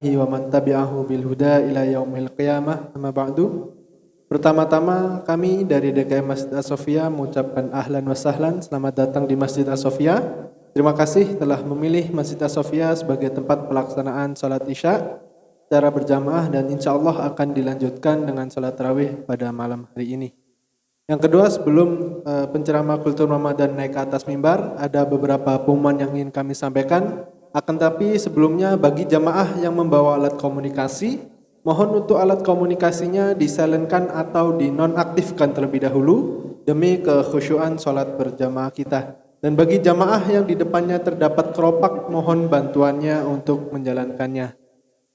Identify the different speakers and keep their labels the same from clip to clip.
Speaker 1: wa man tabi'ahu bil huda ila yaumil qiyamah. Amma ba'du. Pertama-tama kami dari DKM Masjid As-Sofia mengucapkan ahlan wa sahlan, selamat datang di Masjid As-Sofia. Terima kasih telah memilih Masjid As-Sofia sebagai tempat pelaksanaan salat Isya secara berjamaah dan insya Allah akan dilanjutkan dengan salat tarawih pada malam hari ini. Yang kedua, sebelum penceramah kultur Ramadan naik ke atas mimbar, ada beberapa pengumuman yang ingin kami sampaikan. Akan tapi sebelumnya bagi jamaah yang membawa alat komunikasi, mohon untuk alat komunikasinya disilentkan atau dinonaktifkan terlebih dahulu demi kekhusyuan sholat berjamaah kita. Dan bagi jamaah yang di depannya terdapat keropak, mohon bantuannya untuk menjalankannya.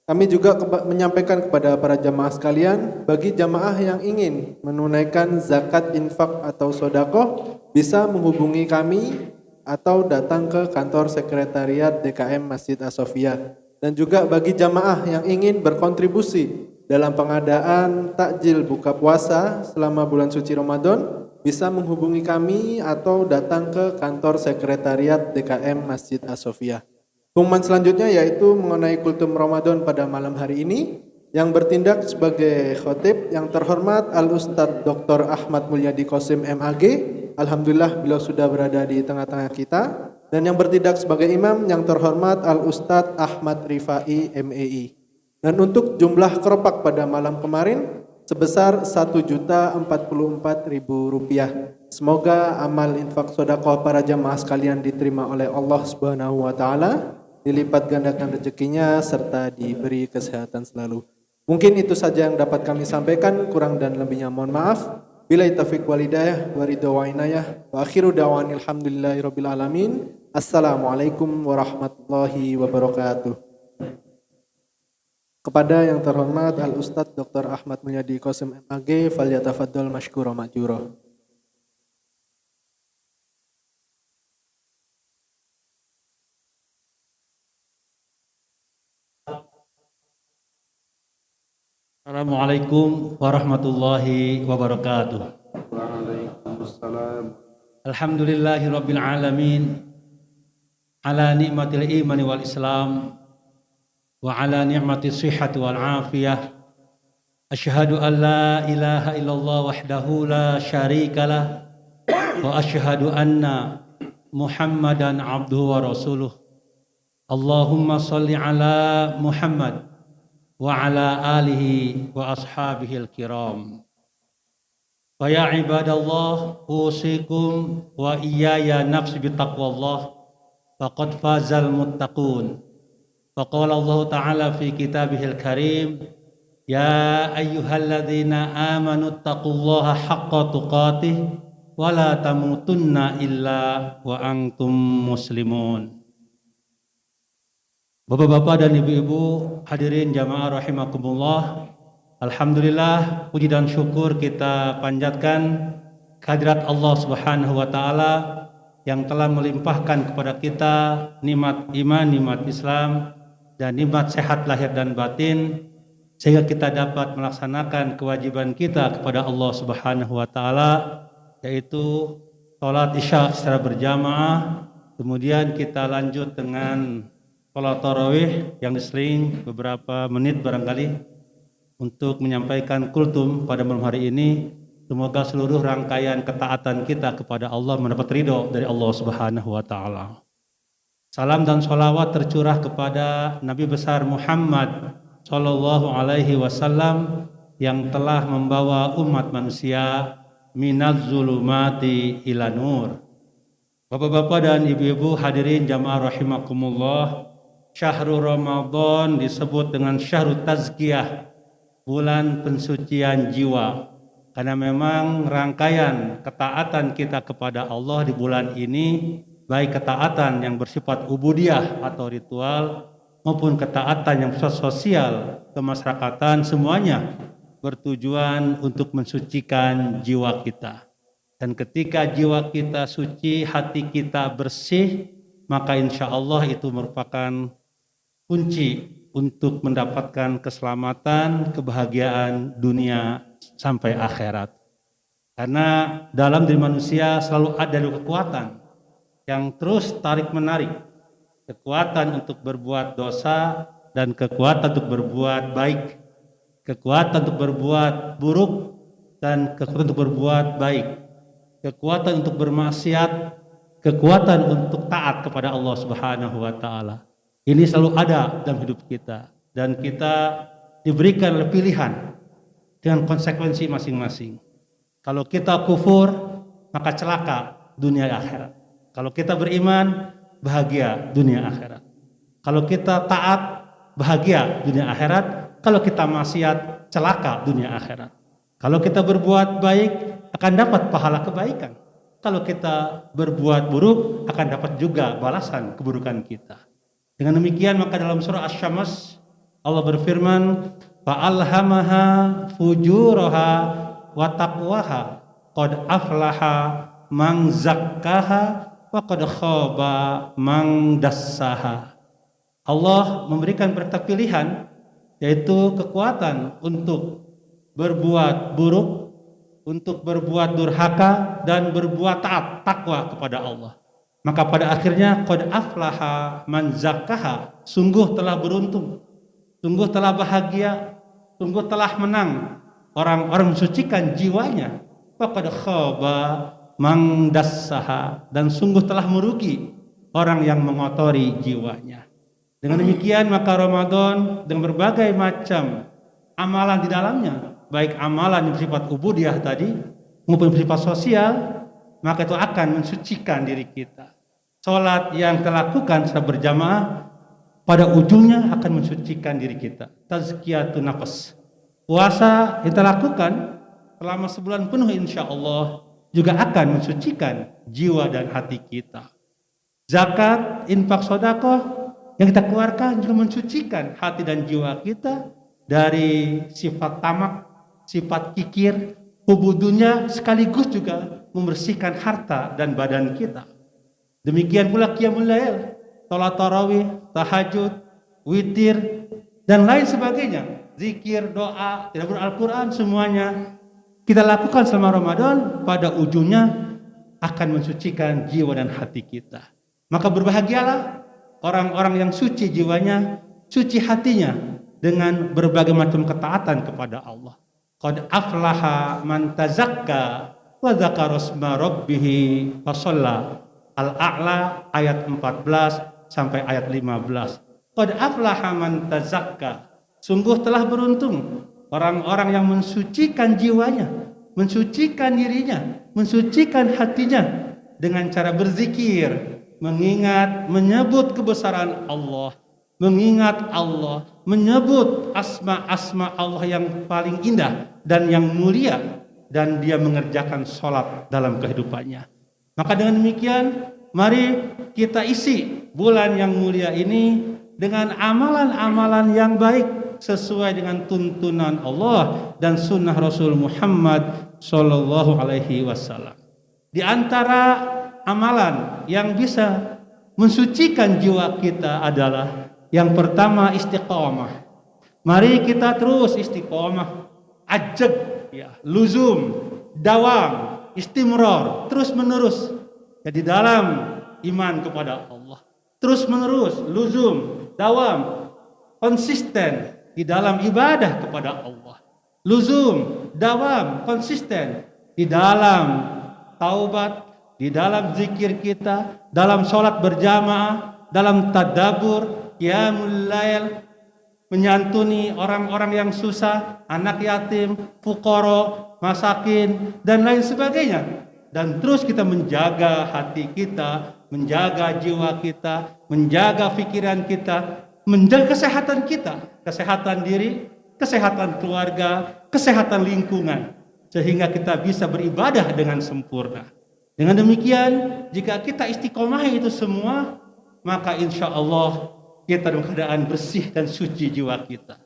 Speaker 1: Kami juga menyampaikan kepada para jamaah sekalian, bagi jamaah yang ingin menunaikan zakat, infak atau sedekah bisa menghubungi kami atau datang ke kantor sekretariat DKM Masjid As-Sofia. Dan juga bagi jamaah yang ingin berkontribusi dalam pengadaan takjil buka puasa selama bulan suci Ramadan, bisa menghubungi kami atau datang ke kantor sekretariat DKM Masjid As-Sofia. Pengumuman selanjutnya yaitu mengenai kultum Ramadan pada malam hari ini. Yang bertindak sebagai khotib yang terhormat Al-Ustadz Dr. Ahmad Mulyadi Qasim MAG. Alhamdulillah beliau sudah berada di tengah-tengah kita. Dan yang bertindak sebagai imam yang terhormat Al-Ustadz Ahmad Rifai MEI. Dan untuk jumlah keropak pada malam kemarin sebesar Rp1.044.000. Semoga amal infak sedekah para jamaah sekalian diterima oleh Allah Subhanahu wa taala, dilipat gandakan rezekinya serta diberi kesehatan selalu. Mungkin itu saja yang dapat kami sampaikan, kurang dan lebihnya mohon maaf. Billahi taufiq wal hidayah wa ridha wa inayah wa akhiru da'wanil hamdulillahirabbil alamin. Assalamualaikum warahmatullahi wabarakatuh. Kepada yang terhormat Al-Ustadz Dr. Ahmad Mulyadi Qasim MAG, falyatafaddal mashkura ma'jura.
Speaker 2: Assalamualaikum warahmatullahi wabarakatuh.
Speaker 1: Waalaikumsalam.
Speaker 2: Alhamdulillahi rabbil alamin ala ni'matil imani wal islam wa ala ni'matis sihhati wal afiyah. Asyhadu an la ilaha illallah wahdahu la syarikalah wa asyhadu anna Muhammadan abduhu wa rasuluh. Allahumma shalli ala Muhammad wa ala alihi wa ashabihil kiram. Wa ya ibadallah, usikum wa iyaya nafsi bitaqwallah, faqad fazal muttaqun. Faqala Allah ta'ala fi kitabihil karim, ya ayyuhalladzina amanu taqullaha haqqa tuqatih wa la tamutunna illa wa antum muslimun. Bapak-bapak dan ibu-ibu hadirin jamaah rahimakumullah. Alhamdulillah, puji dan syukur kita panjatkan kehadirat Allah Subhanahu wa taala yang telah melimpahkan kepada kita nikmat iman, nikmat Islam dan nikmat sehat lahir dan batin sehingga kita dapat melaksanakan kewajiban kita kepada Allah Subhanahu wa taala, yaitu salat Isya secara berjamaah. Kemudian kita lanjut dengan salat tarawih yang diseling beberapa menit barangkali untuk menyampaikan kultum pada malam hari ini. Semoga seluruh rangkaian ketaatan kita kepada Allah mendapat ridho dari Allah Subhanahu wa taala. Salam dan sholawat tercurah kepada Nabi besar Muhammad sallallahu alaihi wasallam yang telah membawa umat manusia minaz zulumati ila nur. Bapak-bapak dan ibu-ibu hadirin jamaah rahimakumullah. Syahrul Ramadan disebut dengan Syahrul Tazkiyah, bulan pensucian jiwa. Karena memang rangkaian ketaatan kita kepada Allah di bulan ini, baik ketaatan yang bersifat ubudiyah atau ritual, maupun ketaatan yang bersifat sosial, kemasyarakatan, semuanya bertujuan untuk mensucikan jiwa kita. Dan ketika jiwa kita suci, hati kita bersih, maka insya Allah itu merupakan kunci untuk mendapatkan keselamatan, kebahagiaan dunia sampai akhirat. Karena dalam diri manusia selalu ada kekuatan yang terus tarik menarik. Kekuatan untuk berbuat dosa dan kekuatan untuk berbuat baik, kekuatan untuk berbuat buruk dan kekuatan untuk berbuat baik, kekuatan untuk bermaksiat, kekuatan untuk taat kepada Allah Subhanahu wa taala. Ini selalu ada dalam hidup kita dan kita diberikan pilihan dengan konsekuensi masing-masing. Kalau kita kufur, maka celaka dunia akhirat. Kalau kita beriman, bahagia dunia akhirat. Kalau kita taat, bahagia dunia akhirat. Kalau kita maksiat, celaka dunia akhirat. Kalau kita berbuat baik, akan dapat pahala kebaikan. Kalau kita berbuat buruk, akan dapat juga balasan keburukan kita. Dengan demikian, maka dalam surah Asy-Syams Allah berfirman, fa'alhamaha fujuraha wa taqwaha qad aflaha man zakkaha wa qad khaba man dassaha. Allah memberikan pilihan, yaitu kekuatan untuk berbuat buruk, untuk berbuat durhaka dan berbuat taat takwa kepada Allah. Maka pada akhirnya qad aflaha man zakkaha, sungguh telah beruntung, sungguh telah bahagia, sungguh telah menang orang-orang mensucikan jiwanya. Wa qad khaba man dassaha, dan sungguh telah merugi orang yang mengotori jiwanya. Dengan demikian maka Ramadan dengan berbagai macam amalan di dalamnya, baik amalan yang bersifat ubudiyah tadi maupun bersifat sosial, maka itu akan mensucikan diri kita. Salat yang kita lakukan secara berjamaah pada ujungnya akan mensucikan diri kita. Tazkiyatun nafs. Puasa yang kita lakukan selama sebulan penuh insya Allah juga akan mensucikan jiwa dan hati kita. Zakat, infak, sedekah yang kita keluarkan juga mensucikan hati dan jiwa kita dari sifat tamak, sifat kikir, hubudunya, sekaligus juga membersihkan harta dan badan kita. Demikian pula qiyamul lail, salat tarawih, tahajud, witir, dan lain sebagainya. Zikir, doa, tadabbur Al-Quran, semuanya kita lakukan selama Ramadan, pada ujungnya akan mensucikan jiwa dan hati kita. Maka berbahagialah orang-orang yang suci jiwanya, suci hatinya dengan berbagai macam ketaatan kepada Allah. Qad aflaha man tazakka wa dzakara isma rabbih fa shalla. Al-A'la ayat 14 sampai ayat 15. Qad aflaha man tazakka. Sungguh telah beruntung orang-orang yang mensucikan jiwanya, mensucikan dirinya, mensucikan hatinya dengan cara berzikir, mengingat, menyebut kebesaran Allah, mengingat Allah, menyebut asma-asma Allah yang paling indah dan yang mulia, dan dia mengerjakan sholat dalam kehidupannya. Maka dengan demikian, mari kita isi bulan yang mulia ini dengan amalan-amalan yang baik sesuai dengan tuntunan Allah dan sunnah Rasul Muhammad Sallallahu Alaihi Wasallam. Di antara amalan yang bisa mensucikan jiwa kita adalah yang pertama istiqomah. Mari kita terus istiqomah, ajak, ya, luzum, dawam, istimrar, terus menerus di dalam iman kepada Allah, terus menerus luzum, dawam, konsisten di dalam ibadah kepada Allah, luzum, dawam, konsisten di dalam taubat, di dalam zikir kita, dalam sholat berjamaah, dalam tadabbur, qiyamul lail, menyantuni orang-orang yang susah, anak yatim, fuqara, masakin, dan lain sebagainya. Dan terus kita menjaga hati kita, menjaga jiwa kita, menjaga pikiran kita, menjaga kesehatan kita, kesehatan diri, kesehatan keluarga, kesehatan lingkungan, sehingga kita bisa beribadah dengan sempurna. Dengan demikian, jika kita istiqomah itu semua, maka insya Allah kita dalam keadaan bersih dan suci jiwa kita.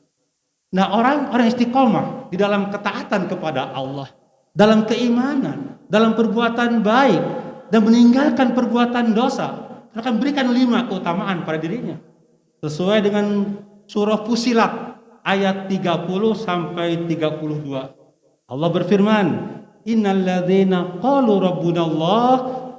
Speaker 2: Nah, orang istiqomah di dalam ketaatan kepada Allah, dalam keimanan, dalam perbuatan baik, dan meninggalkan perbuatan dosa, akan berikan 5 keutamaan pada dirinya. Sesuai dengan surah Fussilat ayat 30 sampai 32. Allah berfirman, innal ladzina qalu rabbunallah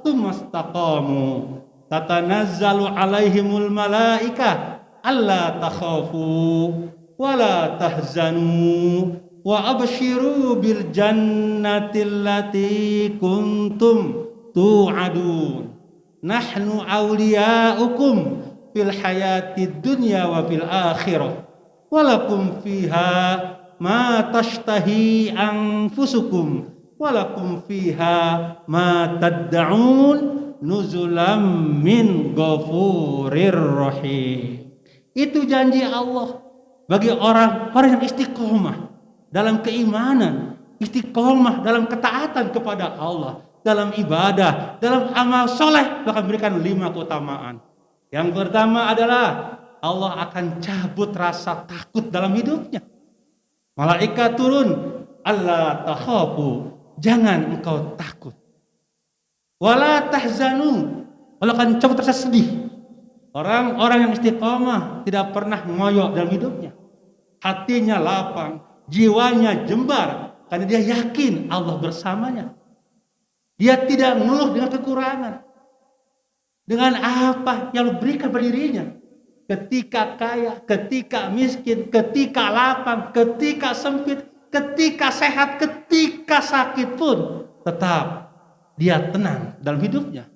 Speaker 2: tsumma istaqamu tatanazzalu alaihimul malaikah alla takhafu wa la tahzanu wa abshiru bil jannati allati kuntum tu'adun. Nahnu awliya'ukum fil hayatid dunya wa fil akhirah. Walakum fiha ma tashtahi anfusukum walakum fiha ma tad'un nuzulam min ghafurir rahim. Itu janji Allah bagi orang-orang yang istiqomah dalam keimanan, istiqomah dalam ketaatan kepada Allah, dalam ibadah, dalam amal soleh, bahkan berikan 5 keutamaan. Yang pertama adalah Allah akan cabut rasa takut dalam hidupnya. Malaikat turun, alla takhafu, jangan engkau takut. Wala tahzanu, Allah akan cabut rasa sedih. Orang-orang yang istiqomah tidak pernah ngoyo dalam hidupnya. Hatinya lapang, jiwanya jembar, karena dia yakin Allah bersamanya. Dia tidak mengeluh dengan kekurangan. Dengan apa yang Allah berikan pada dirinya. Ketika kaya, ketika miskin, ketika lapang, ketika sempit, ketika sehat, ketika sakit pun tetap dia tenang dalam hidupnya.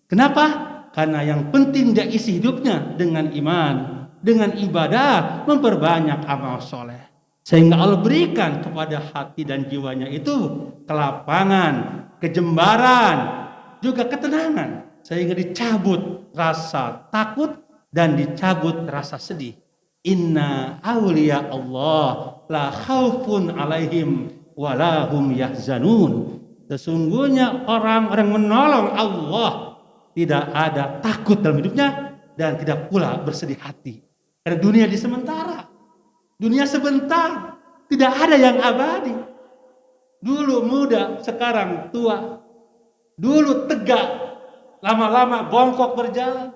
Speaker 2: Kenapa? Karena yang penting dia isi hidupnya dengan iman, dengan ibadah, memperbanyak amal soleh. Sehingga Allah berikan kepada hati dan jiwanya itu kelapangan, kejembaran, juga ketenangan. Sehingga dicabut rasa takut dan dicabut rasa sedih. Inna awliya Allah la khaufun alaihim walahum yahzanun. Sesungguhnya orang-orang menolong Allah tidak ada takut dalam hidupnya dan tidak pula bersedih hati. Karena dunia di sementara. Dunia sebentar, tidak ada yang abadi. Dulu muda, sekarang tua. Dulu tegak, lama-lama bongkok berjalan.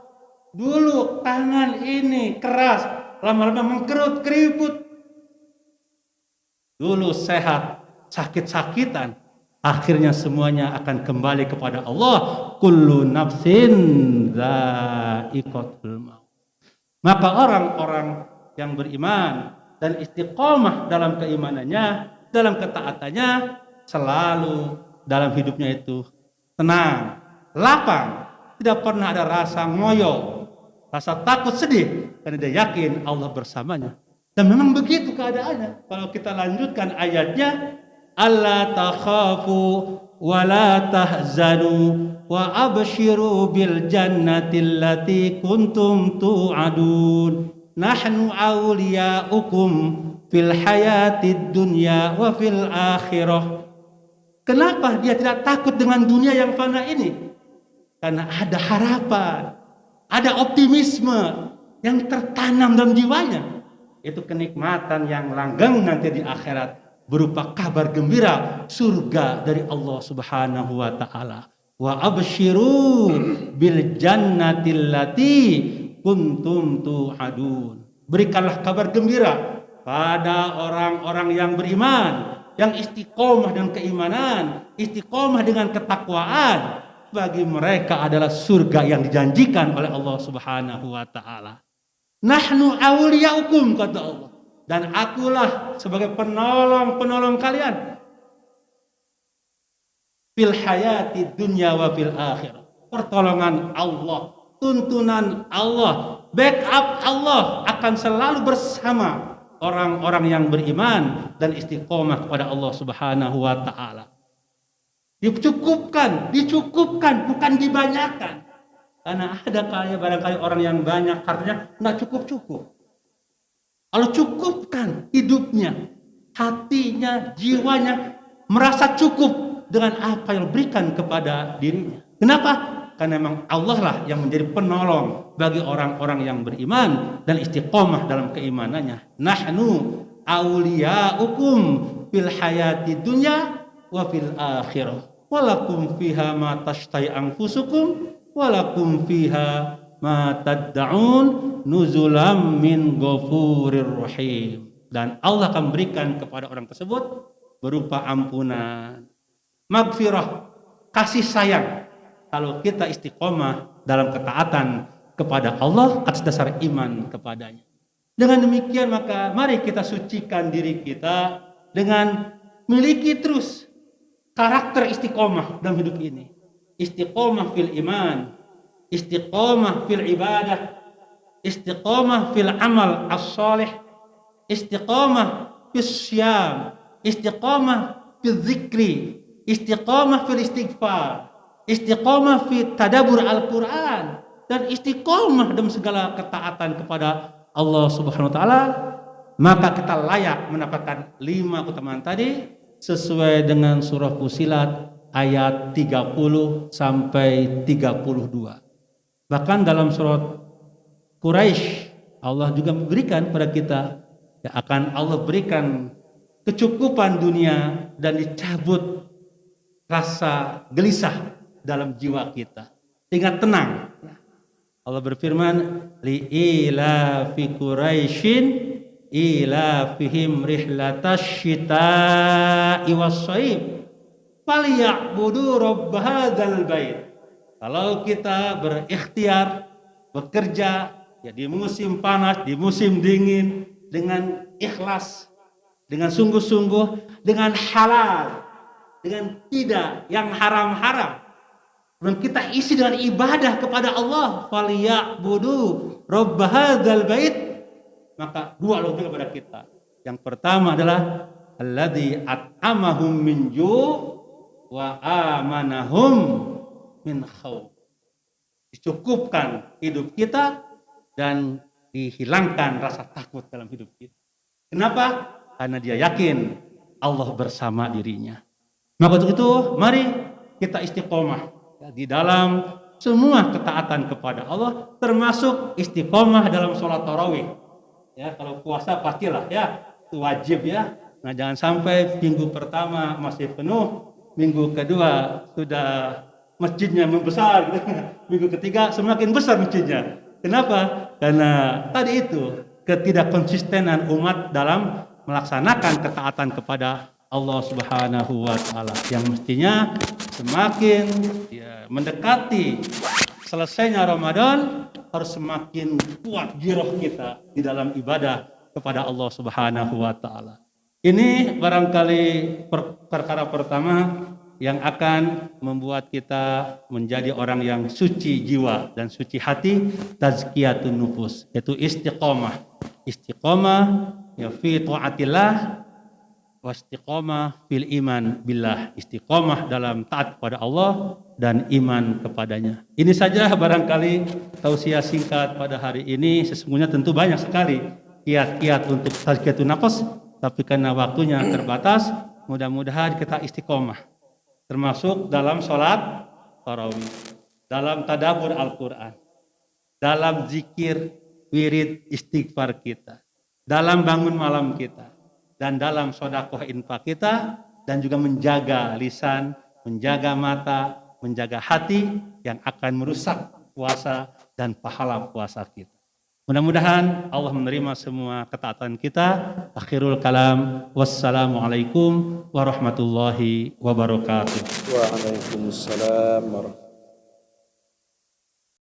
Speaker 2: Dulu tangan ini keras, lama-lama mengkerut keriput. Dulu sehat, sakit-sakitan, akhirnya semuanya akan kembali kepada Allah. Kullu nafsin dha'iqatul maut. Maka orang-orang yang beriman dan istiqomah dalam keimanannya, dalam ketaatannya, selalu dalam hidupnya itu tenang, lapang, tidak pernah ada rasa ngoyo, rasa takut sedih, karena dia yakin Allah bersamanya. Dan memang begitu keadaannya. Kalau kita lanjutkan ayatnya, alla takhafu wa la tahzanu wa abshiru bil jannati allati kuntum tu'adun. Nahnu awliya'ukum fil hayatid dunya wa fil akhirah. Kenapa dia tidak takut dengan dunia yang fana ini? Karena ada harapan, ada optimisme yang tertanam dalam jiwanya. Itu kenikmatan yang langgeng nanti di akhirat berupa kabar gembira surga dari Allah Subhanahu wa taala. Wa absyiru bil jannatil lati kuntum tu'adun. Berikanlah kabar gembira pada orang-orang yang beriman, yang istiqomah dengan keimanan, istiqomah dengan ketakwaan. Bagi mereka adalah surga yang dijanjikan oleh Allah Subhanahu wa taala. Nahnu awliyaukum, kata Allah, dan akulah sebagai penolong-penolong kalian fil hayati dunya wa fil akhirah. Pertolongan Allah, tuntunan Allah, backup Allah akan selalu bersama orang-orang yang beriman dan istiqomah kepada Allah Subhanahu wa taala. Dicukupkan, bukan dibanyakan. Karena ada barangkali orang yang banyak hartanya enggak cukup-cukup. Allah cukupkan hidupnya, hatinya, jiwanya merasa cukup dengan apa yang diberikan kepada dirinya. Kenapa? Karena memang Allah lah yang menjadi penolong bagi orang-orang yang beriman dan istiqomah dalam keimanannya. Nahnu awliyaukum fil hayati dunya wa fil akhirah. Walakum fiha ma tashtai anfusukum walakum fiha ma tad'un nuzulam min ghafurir rahim. Dan Allah akan berikan kepada orang tersebut berupa ampunan, maghfirah, kasih sayang. Kalau kita istiqomah dalam ketaatan kepada Allah atas dasar iman kepadanya. Dengan demikian maka mari kita sucikan diri kita dengan miliki terus karakter istiqomah dalam hidup ini. Istiqomah fil iman, istiqomah fil ibadah, istiqomah fil amal as-salih, istiqomah fil syam, istiqomah fil zikri, istiqomah fil istighfar, istiqomah fil tadabbur Al-Quran, dan istiqomah dalam segala ketaatan kepada Allah Subhanahu wa taala, maka kita layak mendapatkan 5 keutamaan tadi sesuai dengan surah Fussilat ayat 30 sampai 32. Bahkan dalam surat Quraisy Allah juga memberikan kepada kita, ya, akan Allah berikan kecukupan dunia dan dicabut rasa gelisah dalam jiwa kita sehingga tenang. Allah berfirman, li'ila fi Quraisyin ila fihim rihlatash syita'i was-shaib falyabudu rabb hadzal bait. Kalau kita berikhtiar bekerja, ya, di musim panas, di musim dingin, dengan ikhlas, dengan sungguh-sungguh, dengan halal, dengan tidak yang haram-haram, dan kita isi dengan ibadah kepada Allah, falyabudu rabb hadzal bait, maka 2 logo kepada kita. Yang pertama adalah alladzi at'amahum min ju' wa amanahum min khauf. Dicukupkan hidup kita dan dihilangkan rasa takut dalam hidup kita. Kenapa? Karena dia yakin Allah bersama dirinya. Maka untuk itu mari kita istiqomah, ya, di dalam semua ketaatan kepada Allah, termasuk istiqomah dalam sholat tarawih. Ya, kalau puasa pastilah, ya, itu wajib, ya. Nah, jangan sampai minggu pertama masih penuh, minggu kedua sudah masjidnya membesar, minggu ketiga semakin besar masjidnya. Kenapa? Karena tadi itu ketidakkonsistenan umat dalam melaksanakan ketaatan kepada Allah Subhanahu wa taala, yang mestinya semakin, ya, mendekati selesainya Ramadan harus semakin kuat giroh kita di dalam ibadah kepada Allah Subhanahu wa taala. Ini barangkali perkara pertama yang akan membuat kita menjadi orang yang suci jiwa dan suci hati, tazkiyatun nufus, yaitu istiqomah. Istiqomah, ya, fi taatillah, wastiqomah fil iman billah, istiqomah dalam taat kepada Allah dan iman kepadanya. Ini saja barangkali tausiah singkat pada hari ini. Sesungguhnya tentu banyak sekali kiat-kiat untuk tazkiyatun nafas, tapi karena waktunya terbatas, mudah-mudahan kita istiqomah, termasuk dalam sholat tarawih, dalam tadabbur Al-Quran, dalam zikir wirid istighfar kita, dalam bangun malam kita, dan dalam sedekah infak kita, dan juga menjaga lisan, menjaga mata, menjaga hati yang akan merusak puasa dan pahala puasa kita. Mudah-mudahan Allah menerima semua ketaatan kita. Akhirul kalam, wassalamualaikum warahmatullahi wabarakatuh.
Speaker 3: Waalaikumsalam warahmatullahi wabarakatuh.